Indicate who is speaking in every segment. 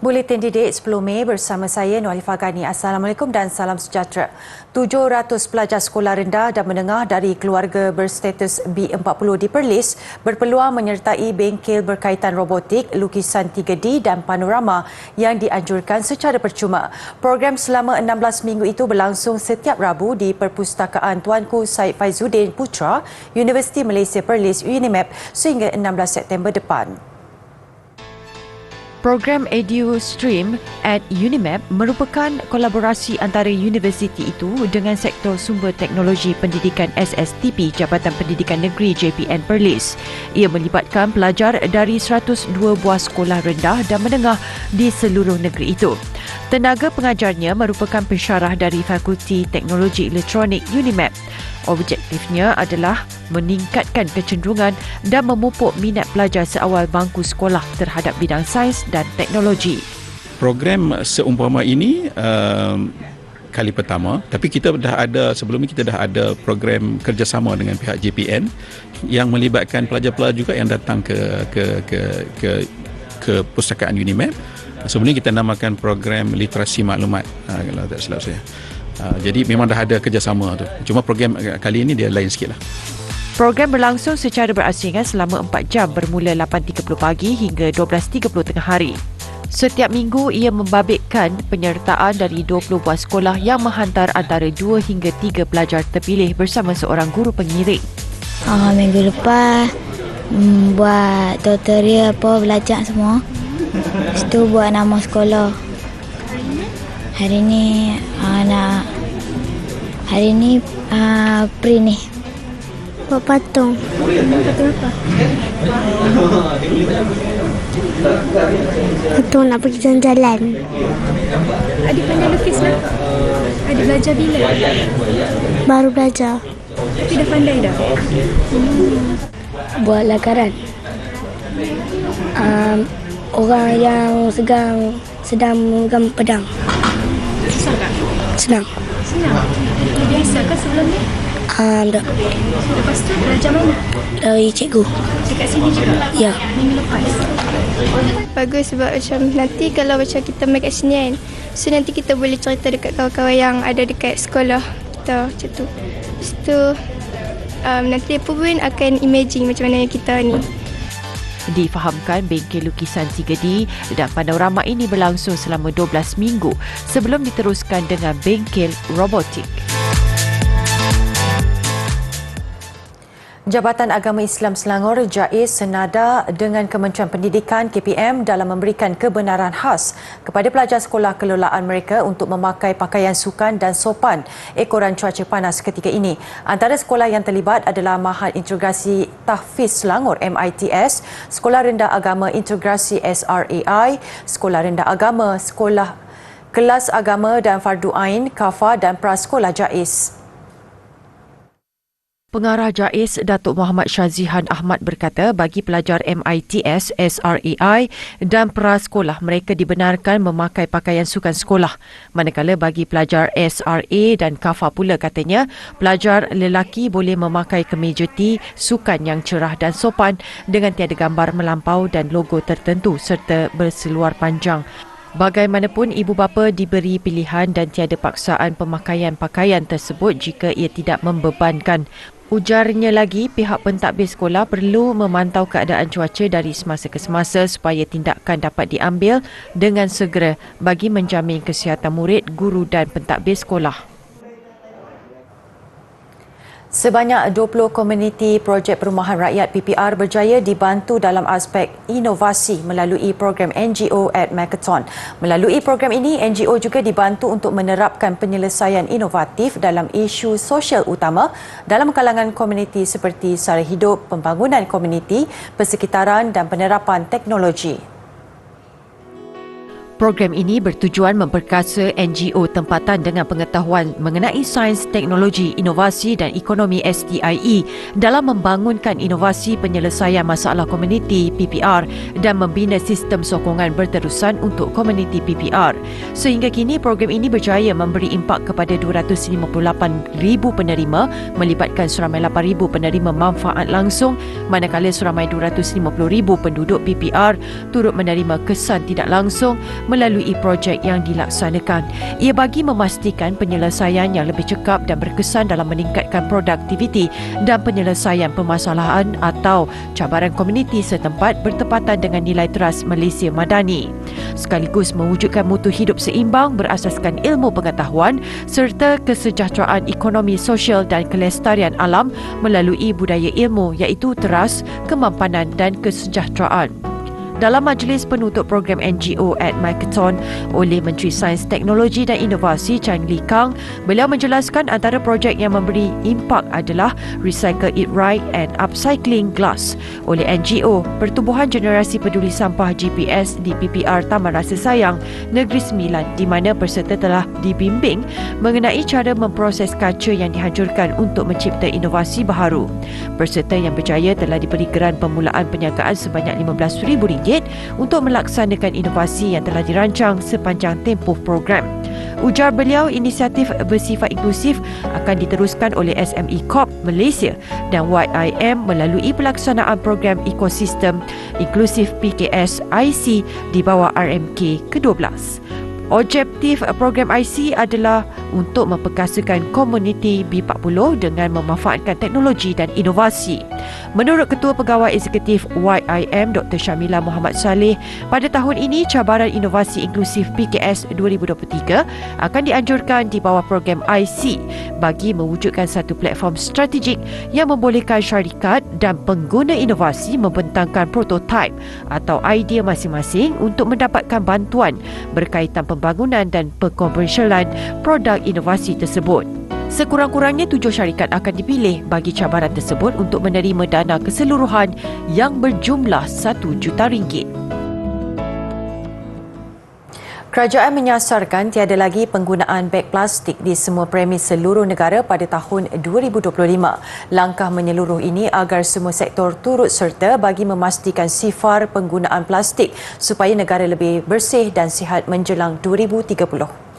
Speaker 1: Buletin Didik 10 Mei bersama saya Nualifah Ghani. Assalamualaikum dan salam sejahtera. 700 pelajar sekolah rendah dan menengah dari keluarga berstatus B40 di Perlis berpeluang menyertai bengkel berkaitan robotik, lukisan 3D dan panorama yang dianjurkan secara percuma. Program selama 16 minggu itu berlangsung setiap Rabu di Perpustakaan Tuanku Syed Faizuddin Putra, Universiti Malaysia Perlis UNIMEP sehingga 16 September depan. Program EduStream at UNIMEP merupakan kolaborasi antara universiti itu dengan sektor sumber teknologi pendidikan SSTP Jabatan Pendidikan Negeri JPN Perlis. Ia melibatkan pelajar dari 102 buah sekolah rendah dan menengah di seluruh negeri itu. Tenaga pengajarnya merupakan pensyarah dari Fakulti Teknologi Elektronik UNIMEP. Objektifnya adalah meningkatkan kecenderungan dan memupuk minat pelajar seawal bangku sekolah terhadap bidang sains dan teknologi.
Speaker 2: Program seumpama ini kali pertama, tapi kita dah ada sebelum ini kita dah ada program kerjasama dengan pihak JPN yang melibatkan pelajar-pelajar juga yang datang ke Pustakaan UNIMEP. Sebelum ini kita namakan program literasi maklumat kalau tak silap saya. Jadi memang dah ada kerjasama tu. Cuma program kali ini dia lain sikit lah.
Speaker 1: Program berlangsung secara berasingan selama 4 jam bermula 8.30 pagi hingga 12.30 tengah hari. Setiap minggu ia membabitkan penyertaan dari 20 buah sekolah yang menghantar antara 2 hingga 3 pelajar terpilih bersama seorang guru pengiring.
Speaker 3: Minggu lepas buat tutorial belajar semua. Lepas tu buat nama sekolah. Hari ni print ni. Buat patung. Patung apa? Patung nak pergi jalan-jalan.
Speaker 4: Adik pandai lukis lah. Adik belajar bila?
Speaker 3: Baru belajar.
Speaker 4: Tapi dah pandai dah?
Speaker 3: Buat lakaran. Orang yang sedang memegang pedang.
Speaker 4: Susah tak?
Speaker 3: Senang.
Speaker 4: Senang? Biasa ke sebelum ni?
Speaker 3: Tak.
Speaker 4: Lepas tu belajar mana?
Speaker 3: Dari cikgu.
Speaker 4: Dekat sini juga?
Speaker 3: Ya.
Speaker 4: Minggu lepas?
Speaker 5: Bagus sebab macam nanti kalau macam kita main kat sini kan, so nanti kita boleh cerita dekat kawan-kawan yang ada dekat sekolah kita macam tu. Lepas tu nanti apa pun akan imagine macam mana kita ni.
Speaker 1: Difahamkan bengkel lukisan 3D dan panorama ini berlangsung selama 12 minggu sebelum diteruskan dengan bengkel robotik. Jabatan Agama Islam Selangor JAIS senada dengan Kementerian Pendidikan KPM dalam memberikan kebenaran khas kepada pelajar sekolah kelolaan mereka untuk memakai pakaian sukan dan sopan ekoran cuaca panas ketika ini. Antara sekolah yang terlibat adalah Mahad Integrasi Tahfiz Selangor MITS, Sekolah Rendah Agama Integrasi SRAI, Sekolah Rendah Agama, Sekolah Kelas Agama dan Fardu Ain KAFA dan Prasekolah JAIS. Pengarah JAIS Datuk Muhammad Syazihan Ahmad berkata bagi pelajar MITS, SRAI dan prasekolah mereka dibenarkan memakai pakaian sukan sekolah. Manakala bagi pelajar SRA dan KAFA pula katanya pelajar lelaki boleh memakai kemeja T sukan yang cerah dan sopan dengan tiada gambar melampau dan logo tertentu serta berseluar panjang. Bagaimanapun ibu bapa diberi pilihan dan tiada paksaan pemakaian pakaian tersebut jika ia tidak membebankan. Ujarnya lagi, pihak pentadbir sekolah perlu memantau keadaan cuaca dari semasa ke semasa supaya tindakan dapat diambil dengan segera bagi menjamin kesihatan murid, guru dan pentadbir sekolah. Sebanyak 20 komuniti projek perumahan rakyat PPR berjaya dibantu dalam aspek inovasi melalui program NGO at Makaton. Melalui program ini, NGO juga dibantu untuk menerapkan penyelesaian inovatif dalam isu sosial utama dalam kalangan komuniti seperti sara hidup, pembangunan komuniti, persekitaran dan penerapan teknologi. Program ini bertujuan memperkasa NGO tempatan dengan pengetahuan mengenai sains, teknologi, inovasi dan ekonomi STIE dalam membangunkan inovasi penyelesaian masalah komuniti PPR dan membina sistem sokongan berterusan untuk komuniti PPR. Sehingga kini program ini berjaya memberi impak kepada 258,000 penerima melibatkan seramai 8,000 penerima manfaat langsung manakala seramai 250,000 penduduk PPR turut menerima kesan tidak langsung melalui projek yang dilaksanakan. Ia bagi memastikan penyelesaian yang lebih cekap dan berkesan dalam meningkatkan produktiviti dan penyelesaian permasalahan atau cabaran komuniti setempat bertepatan dengan nilai teras Malaysia Madani. Sekaligus mewujudkan mutu hidup seimbang berasaskan ilmu pengetahuan serta kesejahteraan ekonomi sosial dan kelestarian alam melalui budaya ilmu iaitu teras, kemampanan dan kesejahteraan. Dalam majlis penutup program NGO at Makaton oleh Menteri Sains, Teknologi dan Inovasi Chan Lee Kang, beliau menjelaskan antara projek yang memberi impak adalah Recycle It Right and Upcycling Glass oleh NGO Pertubuhan Generasi Peduli Sampah GPS di PPR Taman Rasa Sayang, Negeri Sembilan, di mana peserta telah dibimbing mengenai cara memproses kaca yang dihancurkan untuk mencipta inovasi baharu. Peserta yang berjaya telah diberi geran permulaan perniagaan sebanyak RM15,000 untuk melaksanakan inovasi yang telah dirancang sepanjang tempoh program. Ujar beliau, inisiatif bersifat inklusif akan diteruskan oleh SME Corp Malaysia dan YIM melalui pelaksanaan program ekosistem inklusif PKS IC di bawah RMK ke-12. Objektif program IC adalah untuk memperkasakan komuniti B40 dengan memanfaatkan teknologi dan inovasi. Menurut Ketua Pegawai Eksekutif YIM Dr. Syamila Muhammad Saleh, pada tahun ini cabaran inovasi inklusif PKS 2023 akan dianjurkan di bawah program IC bagi mewujudkan satu platform strategik yang membolehkan syarikat dan pengguna inovasi membentangkan prototipe atau idea masing-masing untuk mendapatkan bantuan berkaitan pembangunan dan pengomersialan produk inovasi tersebut. Sekurang-kurangnya 7 syarikat akan dipilih bagi cabaran tersebut untuk menerima dana keseluruhan yang berjumlah RM1 juta. Kerajaan menyasarkan tiada lagi penggunaan beg plastik di semua premis seluruh negara pada tahun 2025. Langkah menyeluruh ini agar semua sektor turut serta bagi memastikan sifar penggunaan plastik supaya negara lebih bersih dan sihat menjelang 2030.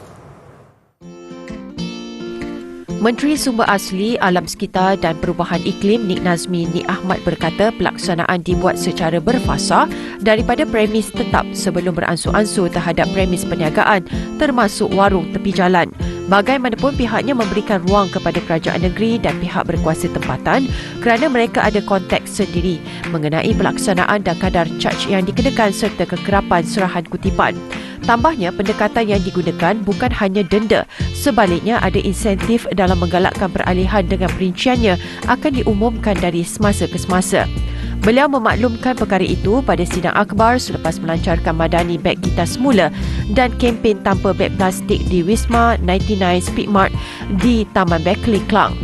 Speaker 1: Menteri Sumber Asli, Alam Sekitar dan Perubahan Iklim Nik Nazmi Nik Ahmad berkata pelaksanaan dibuat secara berfasa daripada premis tetap sebelum beransur-ansur terhadap premis perniagaan termasuk warung tepi jalan. Bagaimanapun pihaknya memberikan ruang kepada kerajaan negeri dan pihak berkuasa tempatan kerana mereka ada konteks sendiri mengenai pelaksanaan dan kadar caj yang dikenakan serta kekerapan serahan kutipan. Tambahnya, pendekatan yang digunakan bukan hanya denda, sebaliknya ada insentif dalam menggalakkan peralihan dengan perinciannya akan diumumkan dari semasa ke semasa. Beliau memaklumkan perkara itu pada sidang akhbar selepas melancarkan Madani Beg Kita Semula dan kempen tanpa beg plastik di Wisma 99 Speedmart di Taman Beckley, Klang.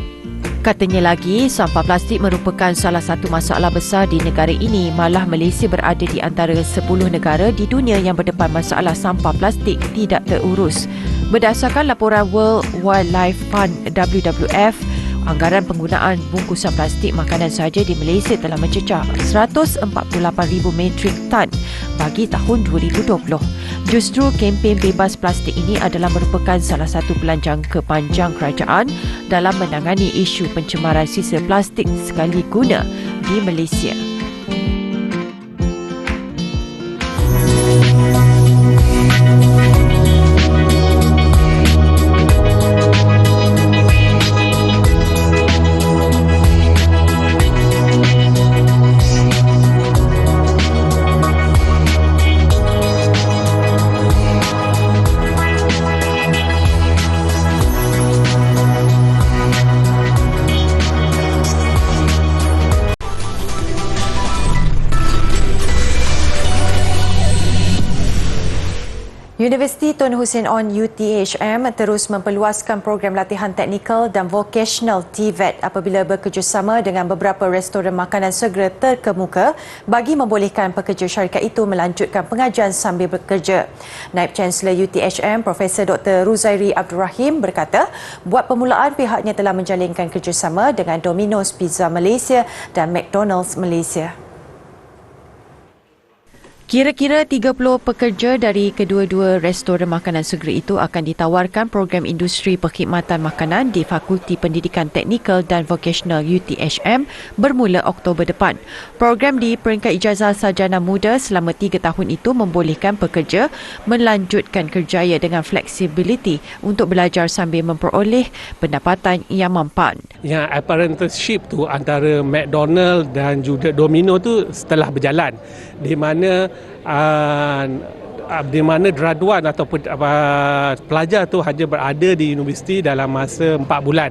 Speaker 1: Katanya lagi, sampah plastik merupakan salah satu masalah besar di negara ini. Malah Malaysia berada di antara 10 negara di dunia yang berdepan masalah sampah plastik tidak terurus. Berdasarkan laporan World Wildlife Fund WWF, anggaran penggunaan bungkusan plastik makanan sahaja di Malaysia telah mencecah 148,000 metrik tan bagi tahun 2020. Justru kempen bebas plastik ini adalah merupakan salah satu pelanjang kepanjang kerajaan dalam menangani isu pencemaran sisa plastik sekali guna di Malaysia. Universiti Tun Hussein On UTHM terus memperluaskan program latihan teknikal dan vocational TVET apabila bekerjasama dengan beberapa restoran makanan segera terkemuka bagi membolehkan pekerja syarikat itu melanjutkan pengajian sambil bekerja. Naib Chancellor UTHM Profesor Dr. Ruzairi Abdul Rahim berkata, buat permulaan pihaknya telah menjalinkan kerjasama dengan Domino's Pizza Malaysia dan McDonald's Malaysia. Kira-kira 30 pekerja dari kedua-dua restoran makanan segera itu akan ditawarkan program industri perkhidmatan makanan di Fakulti Pendidikan Teknikal dan Vocational UTHM bermula Oktober depan. Program di peringkat ijazah sarjana muda selama 3 tahun itu membolehkan pekerja melanjutkan kerjaya dengan fleksibiliti untuk belajar sambil memperoleh pendapatan yang mampan.
Speaker 6: Yang apprenticeship tu antara McDonald dan juga Domino tu setelah berjalan, di mana graduan ataupun pelajar tu hanya berada di universiti dalam masa 4 bulan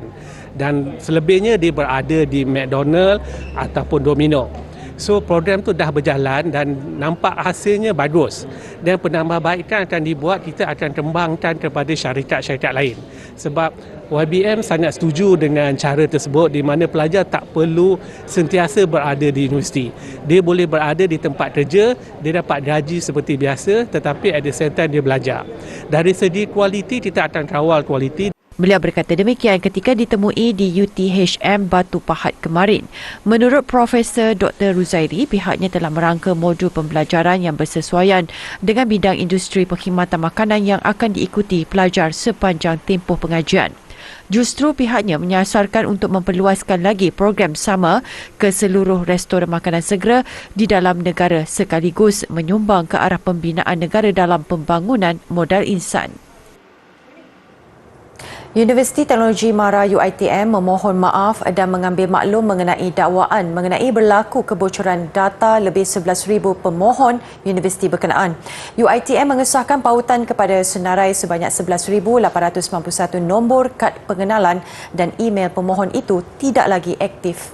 Speaker 6: dan selebihnya dia berada di McDonald ataupun Domino. So program tu dah berjalan dan nampak hasilnya bagus, dan penambahbaikan akan dibuat, kita akan kembangkan kepada syarikat-syarikat lain. Sebab YBM sangat setuju dengan cara tersebut, di mana pelajar tak perlu sentiasa berada di universiti. Dia boleh berada di tempat kerja, dia dapat gaji seperti biasa, tetapi at the same time dia belajar. Dari segi kualiti, kita akan kawal kualiti.
Speaker 1: Beliau berkata demikian ketika ditemui di UTHM Batu Pahat kemarin. Menurut Profesor Dr. Ruzairi, pihaknya telah merangka modul pembelajaran yang bersesuaian dengan bidang industri perkhidmatan makanan yang akan diikuti pelajar sepanjang tempoh pengajian. Justru pihaknya menyasarkan untuk memperluaskan lagi program sama ke seluruh restoran makanan segera di dalam negara sekaligus menyumbang ke arah pembinaan negara dalam pembangunan modal insan. Universiti Teknologi MARA UiTM memohon maaf dan mengambil maklum mengenai dakwaan mengenai berlaku kebocoran data lebih 11,000 pemohon universiti berkenaan. UiTM mengesahkan pautan kepada senarai sebanyak 11,891 nombor kad pengenalan dan email pemohon itu tidak lagi aktif.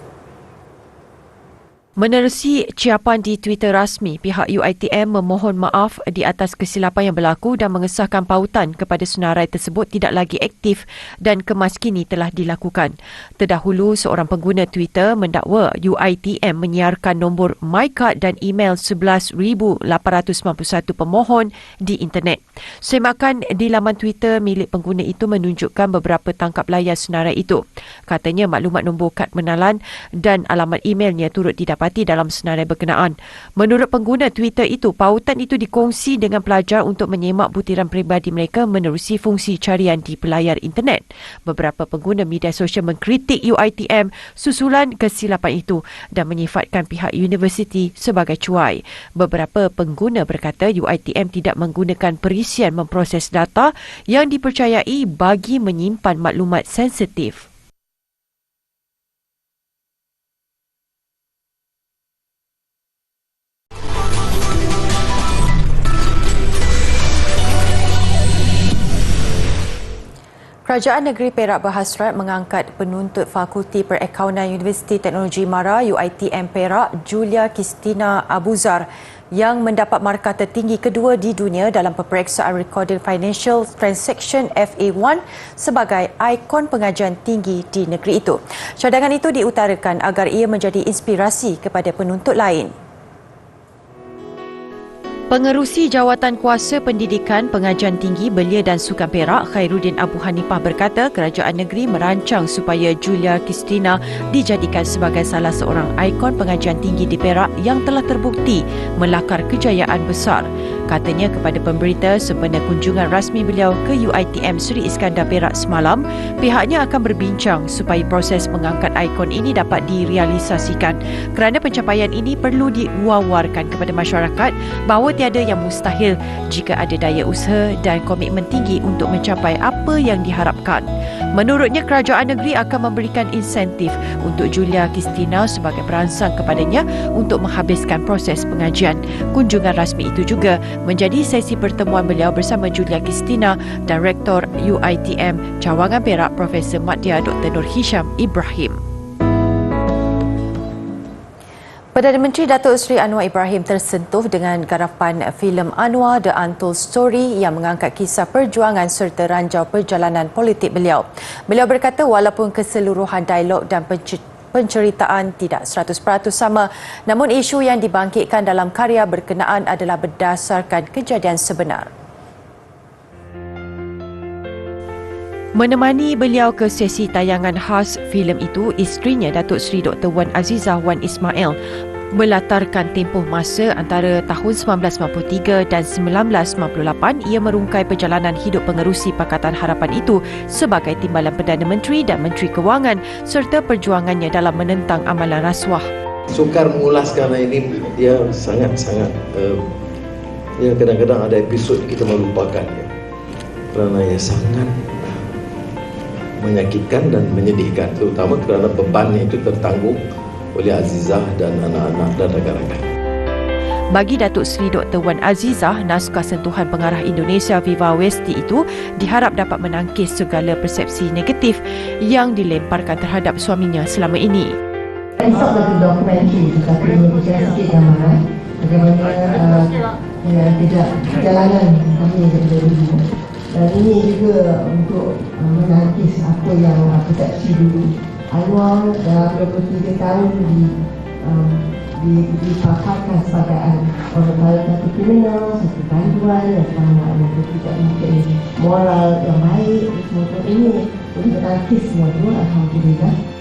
Speaker 1: Menerusi ciapan di Twitter rasmi, pihak UiTM memohon maaf di atas kesilapan yang berlaku dan mengesahkan pautan kepada senarai tersebut tidak lagi aktif dan kemas kini telah dilakukan. Terdahulu, seorang pengguna Twitter mendakwa UiTM menyiarkan nombor MyCard dan email 11,891 pemohon di internet. Semakan di laman Twitter milik pengguna itu menunjukkan beberapa tangkap layar senarai itu. Katanya maklumat nombor kad pengenalan dan alamat emailnya turut didapat dalam senarai berkenaan. Menurut pengguna Twitter itu, pautan itu dikongsi dengan pelajar untuk menyemak butiran peribadi mereka menerusi fungsi carian di pelayar internet. Beberapa pengguna media sosial mengkritik UiTM susulan kesilapan itu dan menyifatkan pihak universiti sebagai cuai. Beberapa pengguna berkata UiTM tidak menggunakan perisian memproses data yang dipercayai bagi menyimpan maklumat sensitif. Kerajaan Negeri Perak berhasrat mengangkat penuntut Fakulti Perakaunan Universiti Teknologi MARA UiTM Perak, Julia Kristina Abuzar, yang mendapat markah tertinggi kedua di dunia dalam peperiksaan Recorded Financial Transaction FA1 sebagai ikon pengajian tinggi di negeri itu. Cadangan itu diutarakan agar ia menjadi inspirasi kepada penuntut lain. Pengerusi Jawatan Kuasa Pendidikan, Pengajian Tinggi, Belia dan Sukan Perak, Khairuddin Abu Hanifah berkata kerajaan negeri merancang supaya Julia Kristina dijadikan sebagai salah seorang ikon pengajian tinggi di Perak yang telah terbukti melakar kejayaan besar. Katanya kepada pemberita sempena kunjungan rasmi beliau ke UiTM Seri Iskandar Perak semalam, pihaknya akan berbincang supaya proses mengangkat ikon ini dapat direalisasikan kerana pencapaian ini perlu diwawarkan kepada masyarakat bahawa tiada yang mustahil jika ada daya usaha dan komitmen tinggi untuk mencapai apa yang diharapkan. Menurutnya, kerajaan negeri akan memberikan insentif untuk Julia Kristina sebagai perangsang kepadanya untuk menghabiskan proses pengajian. Kunjungan rasmi itu juga menjadi sesi pertemuan beliau bersama Julia Kristina dan Rektor UiTM Cawangan Perak Profesor Madya Dr. Nur Hisham Ibrahim. Perdana Menteri Datuk Seri Anwar Ibrahim tersentuh dengan garapan filem Anwar The Untold Story yang mengangkat kisah perjuangan serta ranjau perjalanan politik beliau. Beliau berkata walaupun keseluruhan dialog dan penceritaan tidak 100% sama, namun isu yang dibangkitkan dalam karya berkenaan adalah berdasarkan kejadian sebenar. Menemani beliau ke sesi tayangan khas filem itu, isterinya Datuk Seri Dr. Wan Azizah Wan Ismail Melatarkan tempoh masa antara tahun 1993 dan 1998, ia merungkai perjalanan hidup pengerusi Pakatan Harapan itu sebagai timbalan Perdana Menteri dan Menteri Kewangan serta perjuangannya dalam menentang amalan rasuah.
Speaker 7: Sukar mengulas kerana ini dia sangat-sangat ya kadang-kadang ada episod kita melupakan ya. Kerana ia sangat menyakitkan dan menyedihkan, terutama kerana beban itu tertanggung oleh Azizah dan anak-anak dan rakan-rakan.
Speaker 1: Bagi Datuk Seri Dr. Wan Azizah, naskah sentuhan pengarah Indonesia Viva Westi itu diharap dapat menangkis segala persepsi negatif yang dilemparkan terhadap suaminya selama ini.
Speaker 8: Esok satu dokumentari, tetapi ini bicara sikit gambaran bagaimana tidak perjalanan kami daripada dulu. Dan ini juga untuk menangkis apa yang persepsi dulu. Anwar dah 23 tahun dipaparkan sebagai orang satu kriminal, satu panduan dan sebagainya, tidak mungkin moral yang baik. Semua ini untuk menangkis semua itu, alhamdulillah.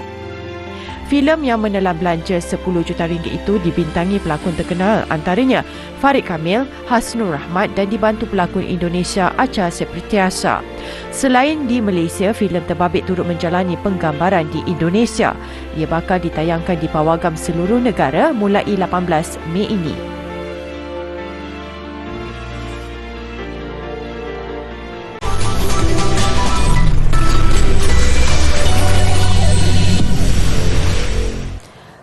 Speaker 1: Filem yang menelan belanja RM10 juta itu dibintangi pelakon terkenal antaranya Farid Kamil, Hasnur Rahmat dan dibantu pelakon Indonesia Acha Sepretiasa. Selain di Malaysia, filem terbabit turut menjalani penggambaran di Indonesia. Ia bakal ditayangkan di pawagam seluruh negara mulai 18 Mei ini.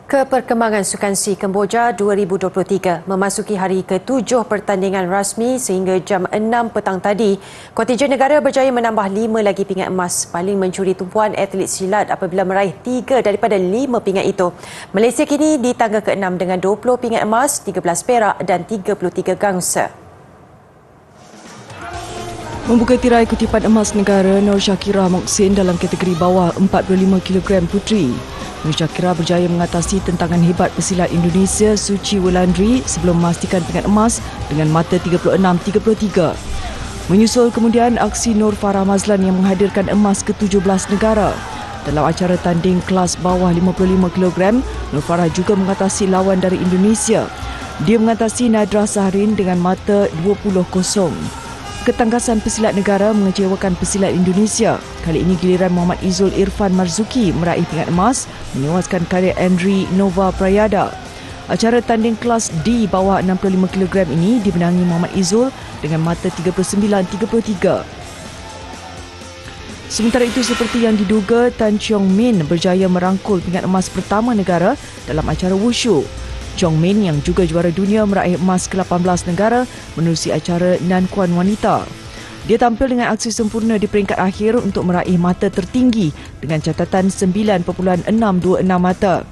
Speaker 1: Keperkembangan Sukan SEA Kemboja 2023 memasuki hari ke-7 pertandingan rasmi sehingga jam 6 petang tadi. Kontingen negara berjaya menambah 5 lagi pingat emas, paling mencuri tumpuan atlet silat apabila meraih 3 daripada 5 pingat itu. Malaysia kini di tangga ke-6 dengan 20 pingat emas, 13 perak dan 33 gangsa.
Speaker 9: Membuka tirai kutipan emas negara, Nur Syakira Moksin dalam kategori bawah 45 kg puteri. Nur Syakira berjaya mengatasi tentangan hebat pesilat Indonesia Suci Wulandari sebelum memastikan pingat emas dengan mata 36-33. Menyusul kemudian aksi Nur Farah Mazlan yang menghadirkan emas ke-17 negara. Dalam acara tanding kelas bawah 55 kg, Nur Farah juga mengatasi lawan dari Indonesia. Dia mengatasi Nadra Sahrin dengan mata 20-0. Ketangkasan pesilat negara mengecewakan pesilat Indonesia. Kali ini giliran Muhammad Izul Irfan Marzuki meraih pingat emas, menewaskan karya Andri Nova Prayada. Acara tanding kelas D bawah 65 kg ini dimenangi Muhammad Izul dengan mata 39-33. Sementara itu, seperti yang diduga, Tan Cheong Min berjaya merangkul pingat emas pertama negara dalam acara wushu. Chong Min yang juga juara dunia meraih emas ke-18 negara menerusi acara Nan Kuan Wanita. Dia tampil dengan aksi sempurna di peringkat akhir untuk meraih mata tertinggi dengan catatan 9.626 mata.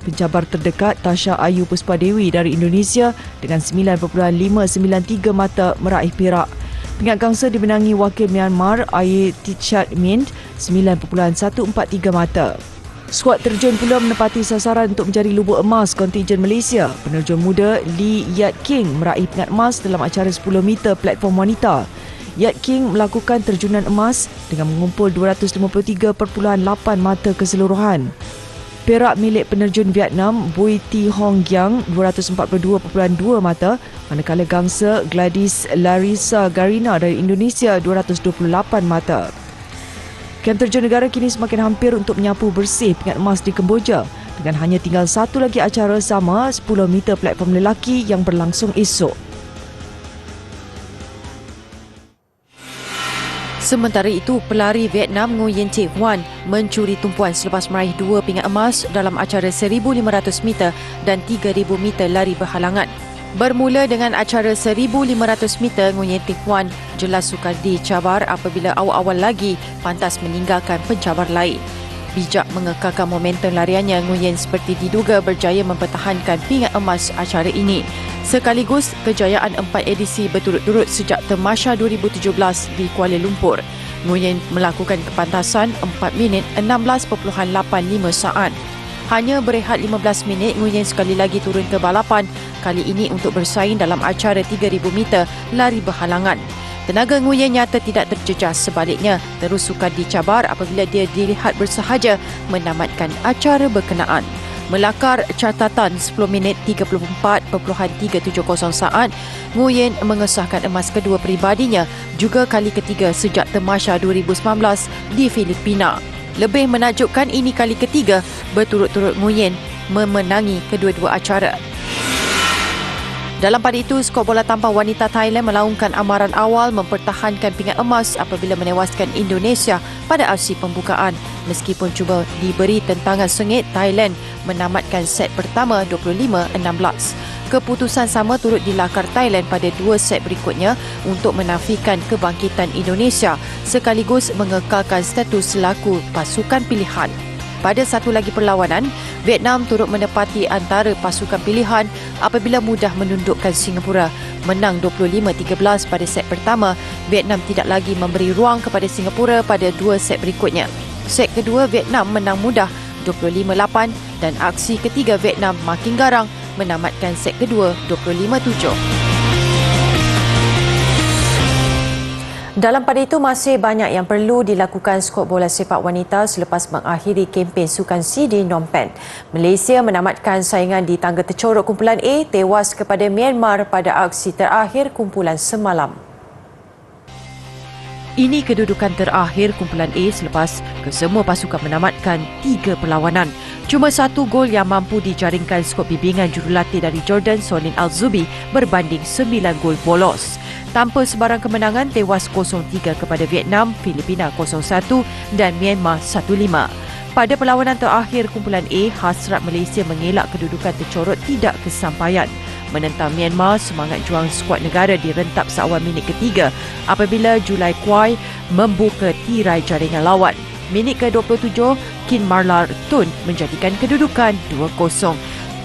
Speaker 9: Pencabar terdekat Tasha Ayu Puspadewi dari Indonesia dengan 9.593 mata meraih perak. Pingat gangsa dimenangi wakil Myanmar Aye Tichat Mint 9.143 mata. Skuad terjun pula menepati sasaran untuk mencari lubuk emas kontingen Malaysia. Penerjun muda Lee Yat King meraih pingat emas dalam acara 10 meter platform wanita. Yat King melakukan terjunan emas dengan mengumpul 253.8 mata keseluruhan. Perak milik penerjun Vietnam Bui Thi Hong Giang 242.2 mata, manakala gangsa Gladys Larissa Garina dari Indonesia 228 mata. Kem terjun negara kini semakin hampir untuk menyapu bersih pingat emas di Kemboja dengan hanya tinggal satu lagi acara sama 10 meter platform lelaki yang berlangsung esok.
Speaker 1: Sementara itu, pelari Vietnam Nguyen Thi Huan mencuri tumpuan selepas meraih 2 pingat emas dalam acara 1,500 meter dan 3,000 meter lari berhalangan. Bermula dengan acara 1,500 meter, Nguyen Thi Huan jelas sukar dicabar apabila awal-awal lagi pantas meninggalkan pencabar lain. Bijak mengekalkan momentum lariannya, Nguyen seperti diduga berjaya mempertahankan pingat emas acara ini. Sekaligus kejayaan 4 edisi berturut-turut sejak Temasya 2017 di Kuala Lumpur. Nguyen melakukan kepantasan 4 minit 16.85 saat. Hanya berehat 15 minit, Nguyen sekali lagi turun ke balapan, kali ini untuk bersaing dalam acara 3,000 meter lari berhalangan. Tenaga Nguyen nyata tidak terjejas, sebaliknya terus sukar dicabar apabila dia dilihat bersahaja menamatkan acara berkenaan. Melakar catatan 10 minit 34.370 saat, Nguyen mengesahkan emas kedua peribadinya, juga kali ketiga sejak Tamasya 2019 di Filipina. Lebih menakjubkan, ini kali ketiga berturut-turut Nguyen memenangi kedua-dua acara. Dalam pada itu, skuad bola tampar wanita Thailand melaungkan amaran awal mempertahankan pingat emas apabila menewaskan Indonesia pada aksi pembukaan. Meskipun cuba diberi tentangan sengit, Thailand menamatkan set pertama 25-16. Keputusan sama turut dilakar Thailand pada dua set berikutnya untuk menafikan kebangkitan Indonesia sekaligus mengekalkan status selaku pasukan pilihan. Pada satu lagi perlawanan, Vietnam turut menepati antara pasukan pilihan apabila mudah menundukkan Singapura. Menang 25-13 pada set pertama, Vietnam tidak lagi memberi ruang kepada Singapura pada dua set berikutnya. Set kedua, Vietnam menang mudah 25-8 dan aksi ketiga Vietnam makin garang menamatkan set kedua 25-7. Dalam pada itu, masih banyak yang perlu dilakukan skuad bola sepak wanita selepas mengakhiri kempen Sukan C di Phnom Penh. Malaysia menamatkan saingan di tangga tercorok kumpulan A, tewas kepada Myanmar pada aksi terakhir kumpulan semalam. Ini kedudukan terakhir kumpulan A selepas kesemua pasukan menamatkan 3 perlawanan. Cuma satu gol yang mampu dijaringkan skuad bimbingan jurulatih dari Jordan, Solin Al-Zubi, berbanding 9 gol bolos. Tanpa sebarang kemenangan, tewas 0-3 kepada Vietnam, Filipina 0-1 dan Myanmar 1-5. Pada perlawanan terakhir kumpulan A, hasrat Malaysia mengelak kedudukan tercorot tidak kesampaian. Menentang Myanmar, semangat juang skuad negara direntap seawal minit ketiga apabila Julai Kuai membuka tirai jaringan lawan. Minit ke-27, Kin Marlar Tun menjadikan kedudukan 2-0.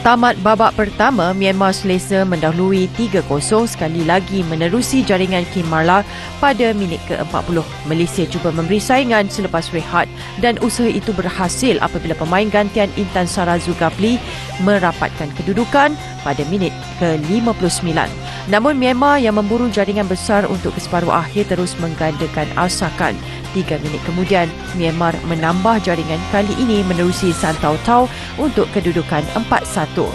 Speaker 1: Tamat babak pertama, Myanmar selesa mendahului 3-0 sekali lagi menerusi jaringan Kim Marlar pada minit ke-40. Malaysia cuba memberi saingan selepas rehat dan usaha itu berhasil apabila pemain gantian Intan Sara Zulkifli merapatkan kedudukan pada minit ke-59. Namun Myanmar yang memburu jaringan besar untuk ke separuh akhir terus menggandakan asakan. 3 minit kemudian, Myanmar menambah jaringan, kali ini menerusi Santau Tau untuk kedudukan 4-1.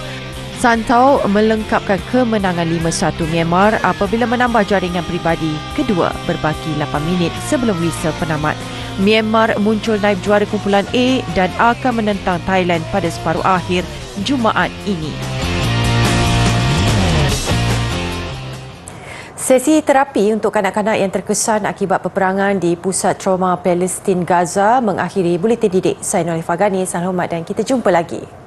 Speaker 1: Santau melengkapkan kemenangan 5-1 Myanmar apabila menambah jaringan peribadi kedua berbaki 8 minit sebelum whistle penamat. Myanmar muncul naib juara kumpulan A dan akan menentang Thailand pada separuh akhir Jumaat ini. Sesi terapi untuk kanak-kanak yang terkesan akibat peperangan di Pusat Trauma Palestin Gaza mengakhiri Buletin Didik. Saya Nolifah Ghani, salam hormat dan kita jumpa lagi.